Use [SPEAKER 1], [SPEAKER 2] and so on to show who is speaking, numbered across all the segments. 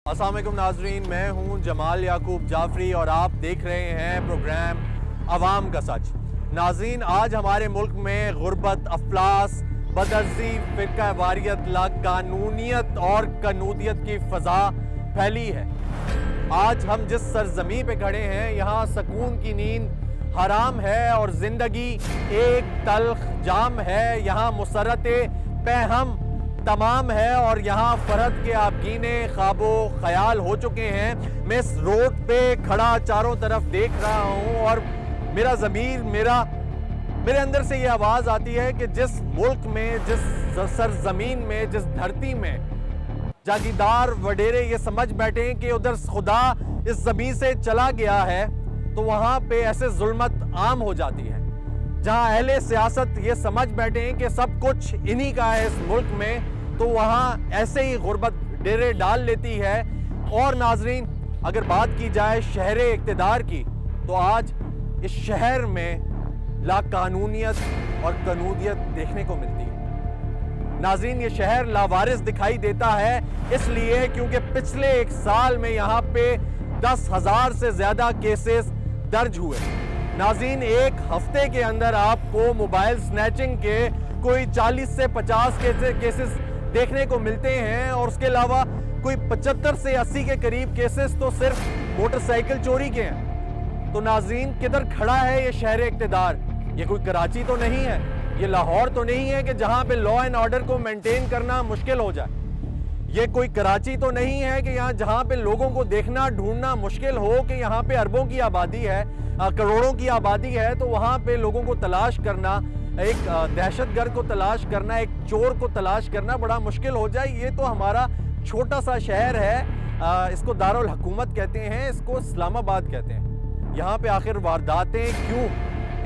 [SPEAKER 1] अस्सलाम वालेकुम नाजरीन, मैं हूं जमाल याकूब जाफरी और आप देख रहे हैं प्रोग्राम अवाम का सच। नाजरीन, आज हमारे मुल्क में गुर्बत, अफलास, बदर्जी, फिरका वारियत, लाकानूनियत और कनूदियत की फ़ज़ा फैली है। आज हम जिस सरजमी पे खड़े हैं, यहाँ सकून की नींद हराम है और ज़िंदगी एक तल्ख जाम है। यहाँ मुसरत पैहम तमाम है और यहाँ फरद के आपगीने ख्वाबो ख्याल हो चुके हैं। मैं इस रोड पे खड़ा चारों तरफ देख रहा हूँ और मेरा ज़मीर मेरे अंदर से ये आवाज़ आती है कि जिस मुल्क में, जिस सरजमीन में, जिस धरती में जागीरदार वडेरे ये समझ बैठे कि उधर खुदा इस ज़मीन से चला गया है, तो वहाँ पे ऐसे जुल्मत आम हो जाती है। जहाँ अहले सियासत ये समझ बैठे हैं कि सब कुछ इन्हीं का है इस मुल्क में, तो वहाँ ऐसे ही गुर्बत डेरे डाल लेती है। और नाजरीन, अगर बात की जाए शहर इक़्तिदार की, तो आज इस शहर में लाकानूनियत और कनूदियत देखने को मिलती है। नाजरीन, ये शहर लावारिस दिखाई देता है इसलिए क्योंकि पिछले एक साल में यहाँ पे 10,000 से ज़्यादा केसेस दर्ज हुए। नाजरीन, एक हफ्ते के अंदर आपको मोबाइल स्नैचिंग के कोई 40 से 50 केसेस देखने को मिलते हैं और उसके अलावा कोई 75 से 80 के करीब केसेस तो सिर्फ मोटरसाइकिल चोरी के हैं। तो नाजरीन, किधर खड़ा है ये शहर इक़्तिदार? ये कोई कराची तो नहीं है, ये लाहौर तो नहीं है कि जहां पे लॉ एंड ऑर्डर को मेंटेन करना मुश्किल हो जाए। ये कोई कराची तो नहीं है कि यहाँ जहां पे लोगों को देखना ढूंढना मुश्किल हो कि यहाँ पे अरबों की आबादी है, करोड़ों की आबादी है, तो वहां पे लोगों को तलाश करना, एक दहशतगर्द को तलाश करना, एक चोर को तलाश करना बड़ा मुश्किल हो जाए। ये तो हमारा छोटा सा शहर है, इसको दारुल हुकूमत कहते हैं, इसको इस्लामाबाद कहते हैं। यहाँ पे आखिर वारदातें क्यों?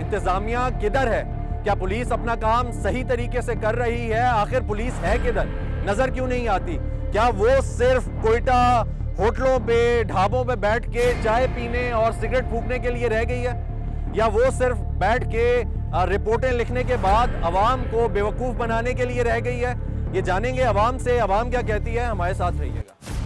[SPEAKER 1] इंतजामिया किधर है? क्या पुलिस अपना काम सही तरीके से कर रही है? आखिर पुलिस है किधर? नजर क्यों नहीं आती? क्या वो सिर्फ कोयटा होटलों पे, ढाबों पे बैठ के चाय पीने और सिगरेट फूकने के लिए रह गई है? या वो सिर्फ बैठ के रिपोर्टें लिखने के बाद अवाम को बेवकूफ़ बनाने के लिए रह गई है? ये जानेंगे अवाम से, अवाम क्या कहती है। हमारे साथ रहिएगा।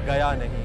[SPEAKER 1] गया नहीं।